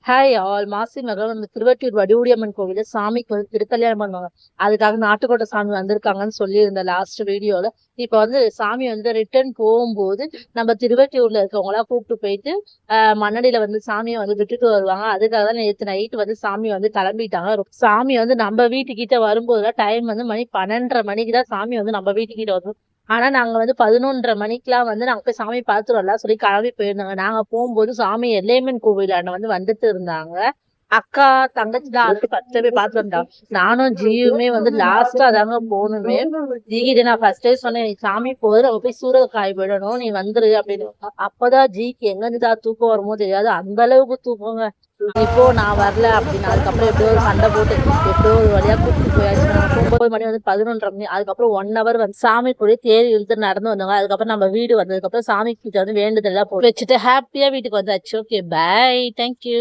Hi all Masi Magam வந்து திருவற்றியூர் வடிவுடையம்மன் கோவில சாமிக்கு வந்து திருக்கல்யாணம் பண்ணுவாங்க. அதுக்காக நாட்டுக்கோட்டை சாமி வந்திருக்காங்கன்னு சொல்லியிருந்தேன் லாஸ்ட் வீடியோல. இப்ப வந்து சாமி வந்து ரிட்டர்ன் போகும்போது நம்ம திருவற்றியூர்ல இருக்கவங்களா கூப்பிட்டு போயிட்டு மண்ணடியில வந்து சாமியை வந்து விட்டுட்டு வருவாங்க. அதுக்காக தான் நேற்று நைட்டு வந்து சாமி வந்து கிளம்பிட்டாங்க. சாமி வந்து நம்ம வீட்டுக்கிட்ட வரும்போதுதான் டைம் வந்து மணி 12:30 மணிக்கு தான் சாமி வந்து நம்ம வீட்டுக்கிட்ட வரும். ஆனா நாங்க வந்து 11:30 மணிக்கெல்லாம் வந்து நாங்க போய் சாமி பார்த்துட்டு வரலாம் சொல்லி கிளம்பி போயிருந்தாங்க. நாங்க போகும்போது சாமி எல்லையம்மன் கோவிலாண்ட வந்து வந்துட்டு இருந்தாங்க. அக்கா தங்கச்சி தான் அடுத்து 10 பேர் பார்த்து வந்தாங்க. நானும் ஜியுமே வந்து லாஸ்டா தாங்க போகணுமே. ஜிகிட்ட நான் ஃபர்ஸ்டே சொன்னேன், நீ சாமி போகுது நம்ம போய் சூரகாய் விடணும், நீ வந்துரு அப்படின்னு. அப்பதான் ஜிக்கு எங்க இருந்து தூக்கம் வருமோ தெரியாது, அந்த அளவுக்கு தூக்கங்க. இப்போ நான் வரல அப்படின்னு அதுக்கப்புறம் எப்படியோ ஒரு சண்டை போட்டு எப்படியோ ஒரு வழியா கூப்பிட்டு போயாச்சு. நாங்க 9 மணி வந்து 11:30 மணி. அதுக்கப்புறம் 1 hour வந்து சாமி கூட தேடி இழுத்து நடந்து வந்தாங்க. அதுக்கப்புறம் நம்ம வீடு வந்ததுக்கு அப்புறம் சாமி கிட்ட வந்து வேண்டுதல் எல்லாம் போட்டு வச்சுட்டு ஹாப்பியா வீட்டுக்கு வந்தாச்சு. Okay, bye, thank you.